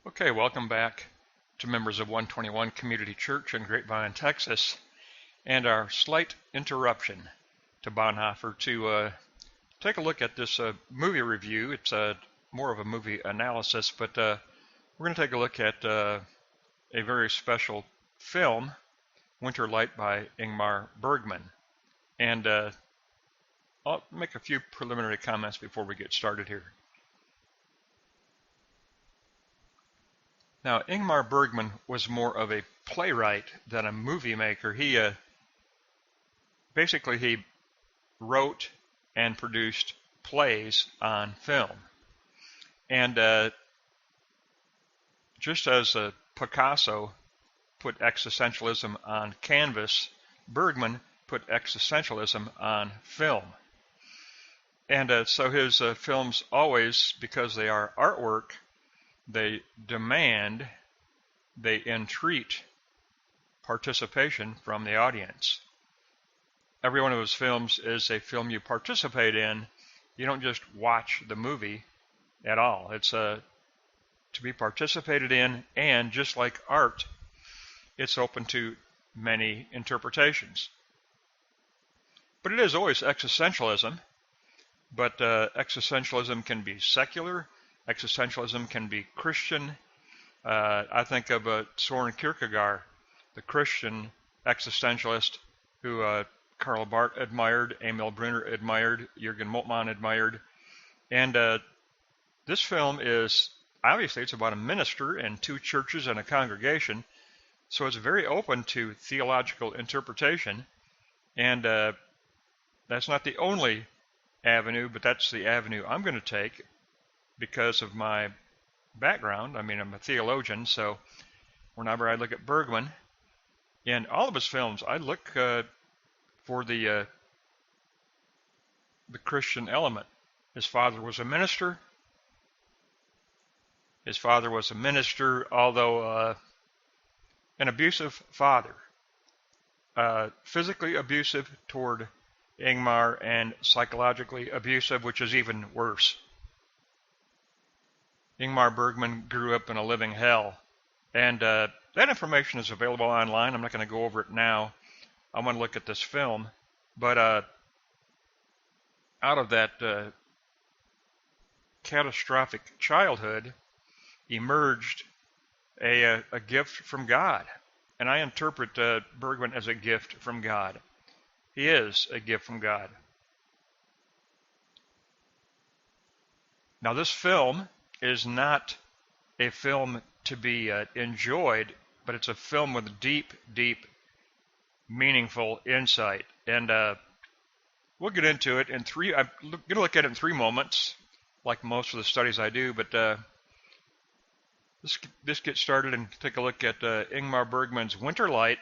Okay, welcome back to members of 121 Community Church in Grapevine, Texas, and our slight interruption to Bonhoeffer to take a look at this movie review. It's more of a movie analysis, but we're going to take a look at a very special film, Winter Light by INGMAR BERGMAN. And I'll make a few preliminary comments before we get started here. Now, INGMAR BERGMAN was more of a playwright than a movie maker. He wrote and produced plays on film. And just as Picasso put existentialism on canvas, Bergman put existentialism on film. And so his films always, because they are artwork, they demand, they entreat participation from the audience. Every one of his films is a film you participate in. You don't just watch the movie at all. It's to be participated in, and just like art, it's open to many interpretations. But it is always existentialism, but existentialism can be secular. Existentialism can be Christian. I think of Soren Kierkegaard, the Christian existentialist who Karl Barth admired, Emil Brunner admired, Jürgen Moltmann admired. And this film is, obviously, it's about a minister and two churches and a congregation, so it's very open to theological interpretation. And that's not the only avenue, but that's the avenue I'm going to take because of my background. I mean, I'm a theologian, so whenever I look at Bergman, in all of his films, I look for the Christian element. His father was a minister. Although an abusive father, physically abusive toward Ingmar, and psychologically abusive, which is even worse. INGMAR BERGMAN grew up in a living hell, and that information is available online. I'm not going to go over it now. I want to look at this film, but out of that catastrophic childhood emerged a gift from God, and I interpret Bergman as a gift from God. He is a gift from God. Now, this film is not a film to be enjoyed, but it's a film with deep, meaningful insight. And we'll get into it in three. I'm going to look at it in 3 moments, like most of the studies I do. But let's get started and take a look at INGMAR BERGMAN's Winter Light,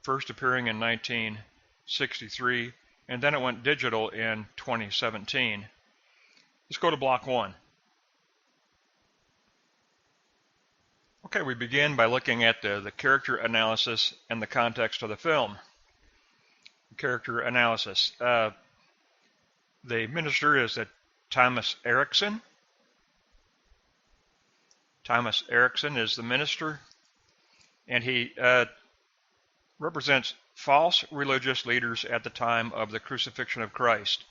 first appearing in 1963, and then it went digital in 2017. Let's go to block 1. Okay, we begin by looking at the character analysis and the context of the film. Character analysis. The minister is Thomas Eriksson. Thomas Eriksson is the minister, and he represents false religious leaders at the time of the crucifixion of Christ.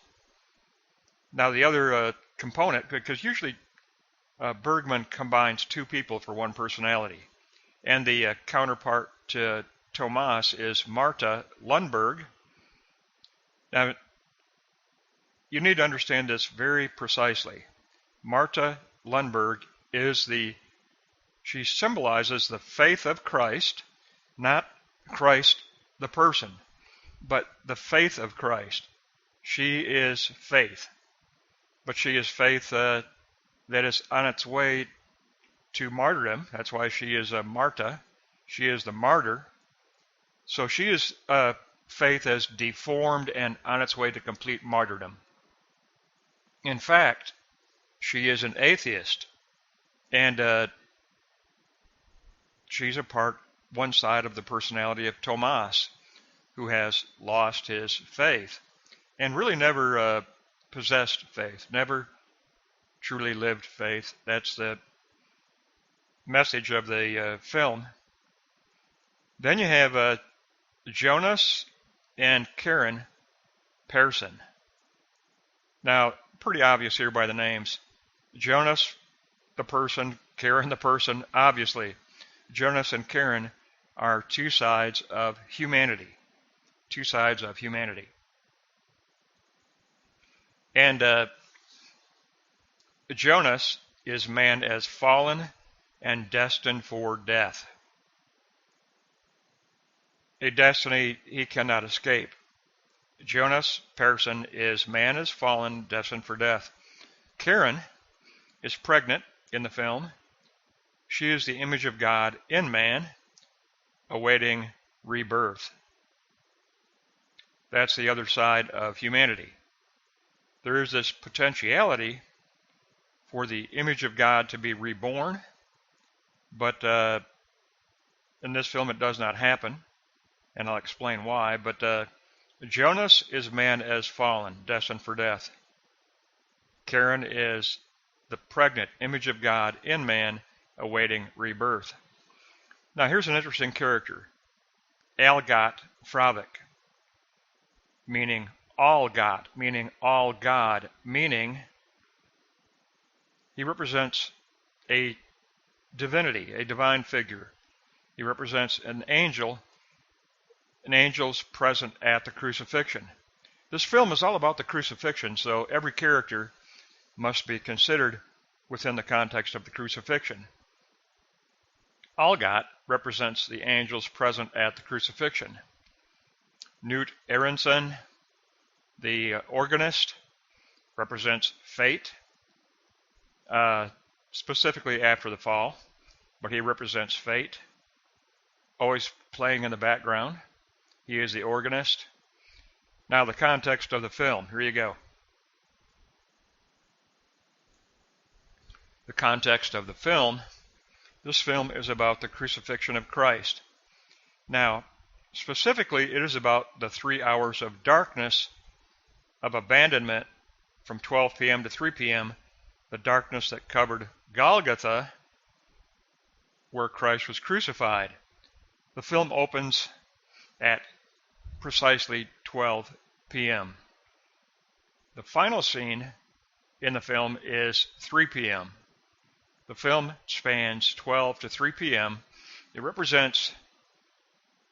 Now, the other component, because usually Bergman combines 2 people for one personality, and the counterpart to Thomas is Martha Lundberg. Now, you need to understand this very precisely. Martha Lundberg she symbolizes the faith of Christ, not Christ the person, but the faith of Christ. She is faith, but she is faith that is on its way to martyrdom. That's why she is a Martha. She is the martyr. So she is faith as deformed and on its way to complete martyrdom. In fact, she is an atheist, and she's one side of the personality of Thomas, who has lost his faith and really never possessed faith, never truly lived faith. That's message of the film. Then you have Jonas and Karen Pearson. Now, pretty obvious here by the names. Jonas, the person, Karen, the person, obviously. Jonas and Karen are two sides of humanity. Two sides of humanity. And Jonas is man as fallen and destined for death. A destiny he cannot escape. Jonas Pearson is man as fallen, destined for death. Karen is pregnant in the film. She is the image of God in man, awaiting rebirth. That's the other side of humanity. There is this potentiality for the image of God to be reborn, but in this film it does not happen, and I'll explain why. But Jonas is man as fallen, destined for death. Karen is the pregnant image of God in man, awaiting rebirth. Now here's an interesting character. Algot Fravik, meaning all God, meaning all God, meaning he represents a divinity, a divine figure. He represents an angel's present at the crucifixion. This film is all about the crucifixion, so every character must be considered within the context of the crucifixion. Algot represents the angels present at the crucifixion. Knut Aronson, the organist, represents fate, specifically after the fall, but he represents fate, always playing in the background. He is the organist. Now the context of the film, here you go. The context of the film, this film is about the crucifixion of Christ. Now, specifically, it is about the 3 hours of darkness, of abandonment from 12 p.m. to 3 p.m., the darkness that covered Golgotha, where Christ was crucified. The film opens at precisely 12 p.m. The final scene in the film is 3 p.m. The film spans 12 to 3 p.m. It represents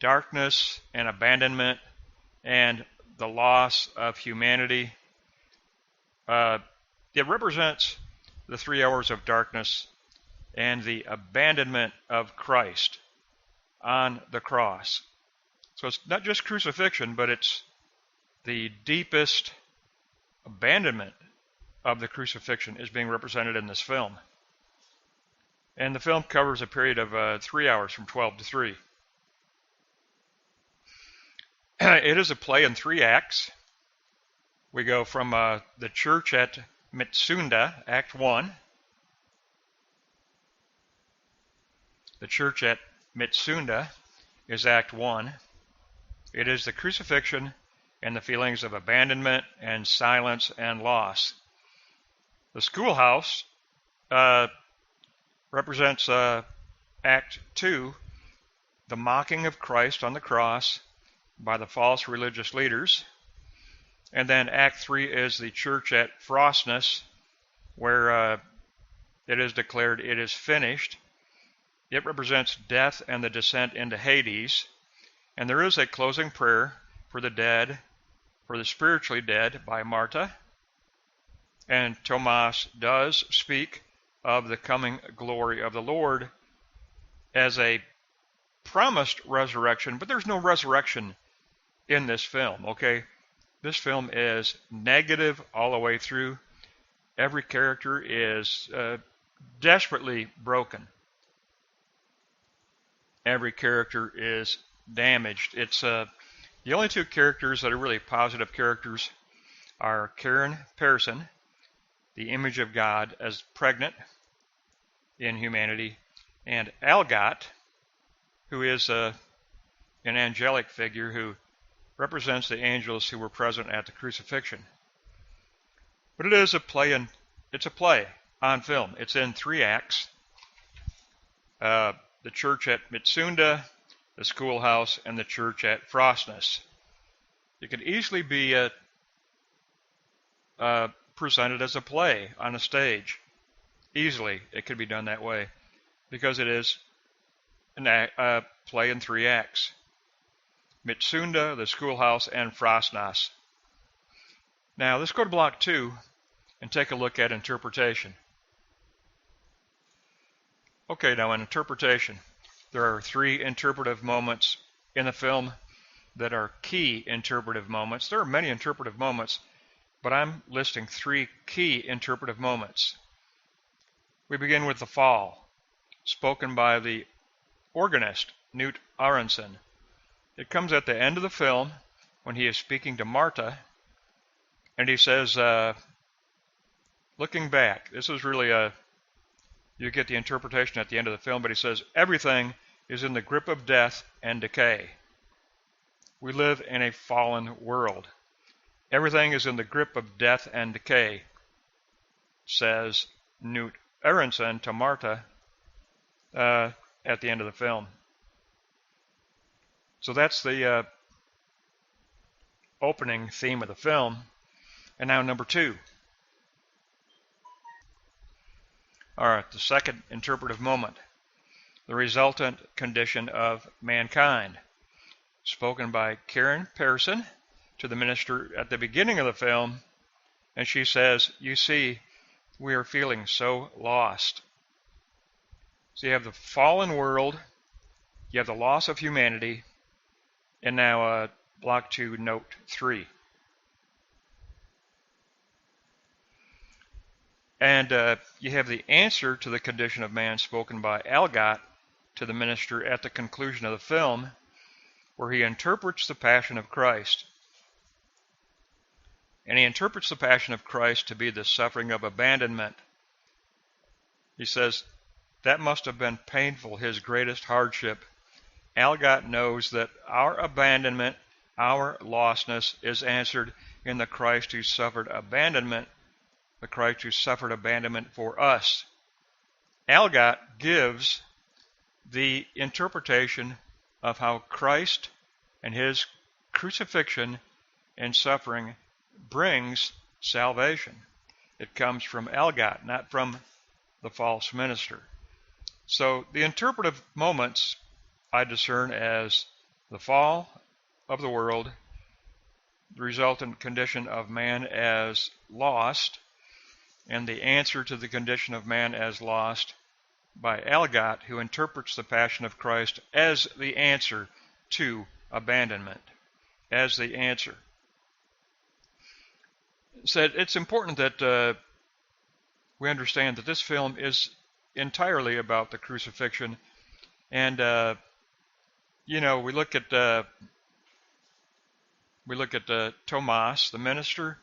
darkness and abandonment and the loss of humanity. It represents the 3 hours of darkness and the abandonment of Christ on the cross. So it's not just crucifixion, but it's the deepest abandonment of the crucifixion is being represented in this film. And the film covers a period of 3 hours from 12 to 3. It is a play in 3 acts. We go from the church at Mitsunda, Act 1. The church at Mitsunda is Act 1. It is the crucifixion and the feelings of abandonment and silence and loss. The schoolhouse represents Act 2, the mocking of Christ on the cross by the false religious leaders. And then Act 3 is the church at Frostness, where it is declared it is finished. It represents death and the descent into Hades. And there is a closing prayer for the dead, for the spiritually dead, by Martha. And Thomas does speak of the coming glory of the Lord as a promised resurrection, but there's no resurrection in this film, okay? This film is negative all the way through. Every character is desperately broken. Every character is damaged. It's the only 2 characters that are really positive characters are Karen Pearson, the image of God as pregnant in humanity, and Algot, who is an angelic figure who represents the angels who were present at the crucifixion. But it is a play, and it's a play on film. It's in 3 acts. the church at Mitsunda, the schoolhouse, and the church at Frostness. It could easily be presented as a play on a stage. Easily, it could be done that way, because it is a play in 3 acts. Mitsunda, the schoolhouse, and Frostness. Now, let's go to block 2 and take a look at interpretation. Okay, now in interpretation, there are 3 interpretive moments in the film that are key interpretive moments. There are many interpretive moments, but I'm listing 3 key interpretive moments. We begin with the fall, spoken by the organist, Knut Aronson. It comes at the end of the film when he is speaking to Marta, and he says, looking back, this is really you get the interpretation at the end of the film, but he says, everything is in the grip of death and decay. We live in a fallen world. Everything is in the grip of death and decay, says Knut Aronson to Marta at the end of the film. So that's the opening theme of the film. And now number 2. All right, the second interpretive moment, the resultant condition of mankind, spoken by Karen Pearson to the minister at the beginning of the film, and she says, you see, we are feeling so lost. So you have the fallen world, you have the loss of humanity, and now block 2, note 3. And you have the answer to the condition of man spoken by Algot to the minister at the conclusion of the film, where he interprets the passion of Christ. And he interprets the passion of Christ to be the suffering of abandonment. He says, that must have been painful, his greatest hardship. Algot knows that our abandonment, our lostness, is answered in the Christ who suffered abandonment, the Christ who suffered abandonment for us. Algot gives the interpretation of how Christ and his crucifixion and suffering brings salvation. It comes from Algot, not from the false minister. So the interpretive moments I discern as the fall of the world, the resultant condition of man as lost, and the answer to the condition of man as lost by Algot, who interprets the passion of Christ as the answer to abandonment, as the answer. So it's important that we understand that this film is entirely about the crucifixion, and we look at Tomas, the minister,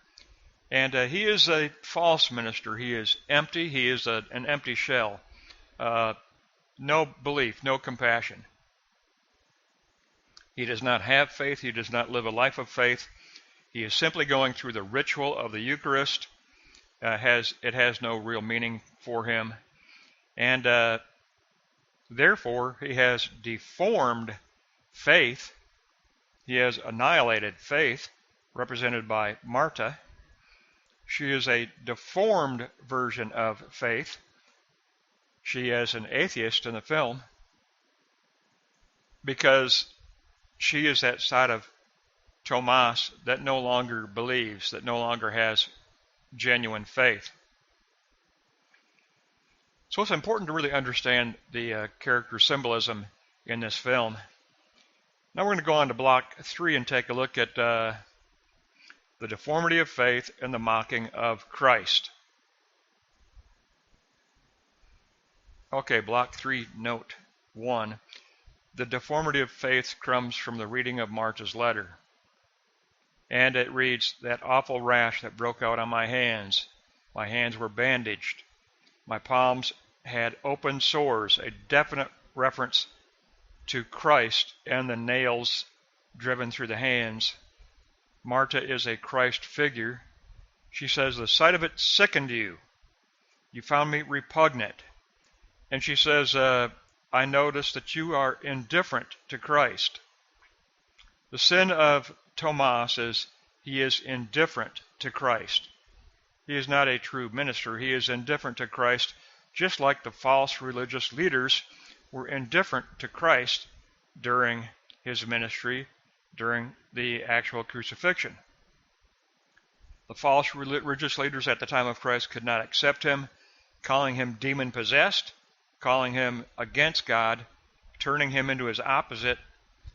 and he is a false minister. He is empty. He is an empty shell. No belief, no compassion. He does not have faith. He does not live a life of faith. He is simply going through the ritual of the Eucharist. It has no real meaning for him. And therefore, he has deformed faith. He has annihilated faith, represented by Marta. She is a deformed version of faith. She is an atheist in the film because she is that side of Tomas that no longer believes, that no longer has genuine faith. So it's important to really understand the character symbolism in this film. Now we're going to go on to block 3 and take a look at the deformity of faith and the mocking of Christ. Okay, block 3, note 1. The deformity of faith comes from the reading of Marta's letter. And it reads, that awful rash that broke out on my hands. My hands were bandaged. My palms had open sores, a definite reference to Christ and the nails driven through the hands. Marta is a Christ figure. She says, the sight of it sickened you. You found me repugnant. And she says, I notice that you are indifferent to Christ. The sin of Thomas is he is indifferent to Christ. He is not a true minister. He is indifferent to Christ, just like the false religious leaders were indifferent to Christ during his ministry, during the actual crucifixion. The false religious leaders at the time of Christ could not accept him, calling him demon-possessed, calling him against God, turning him into his opposite.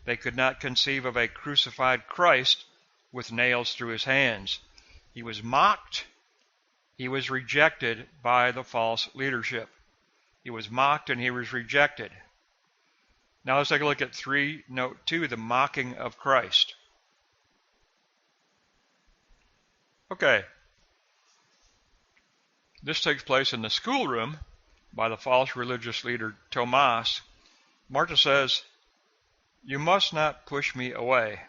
They could not conceive of a crucified Christ with nails through his hands. He was mocked. He was rejected by the false leadership. He was mocked and he was rejected. Now let's take a look at note 2, the mocking of Christ. Okay. This takes place in the schoolroom by the false religious leader Thomas. Martha says, "You must not push me away.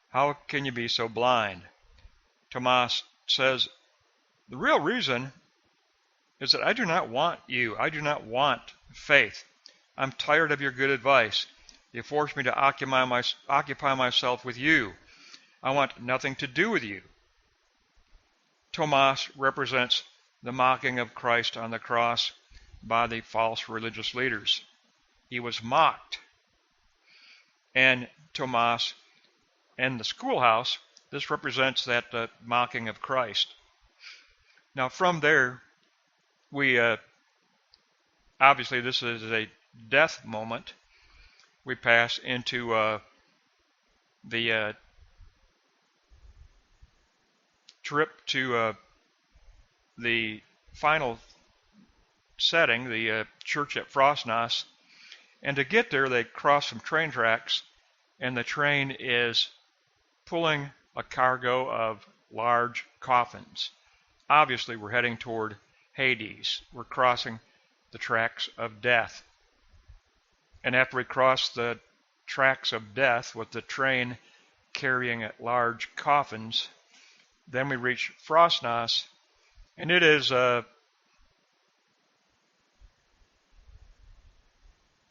How can you be so blind?" Thomas says, "The real reason is that I do not want you. I do not want faith. I'm tired of your good advice. You force me to occupy myself with you. I want nothing to do with you." Thomas represents the mocking of Christ on the cross by the false religious leaders. He was mocked. And Thomas and the schoolhouse, this represents that mocking of Christ. Now from there, we obviously this is a death moment. We pass into the trip to the final setting, the church at Frostnoss, and to get there they cross some train tracks, and the train is pulling a cargo of large coffins. Obviously we're heading toward Hades. We're crossing the tracks of death. And after we cross the tracks of death with the train carrying large coffins, then we reach Frostnoss, and it is the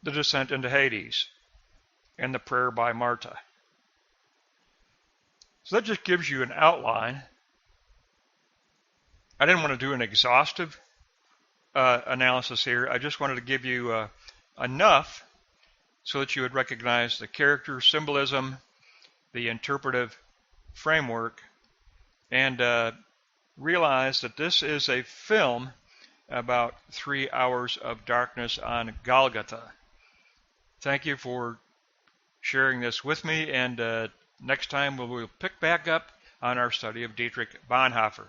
descent into Hades and the prayer by Martha. So that just gives you an outline. I didn't want to do an exhaustive analysis here. I just wanted to give you enough so that you would recognize the character, symbolism, the interpretive framework, and realize that this is a film about 3 hours of darkness on Golgotha. Thank you for sharing this with me, and next time we'll pick back up on our study of Dietrich Bonhoeffer.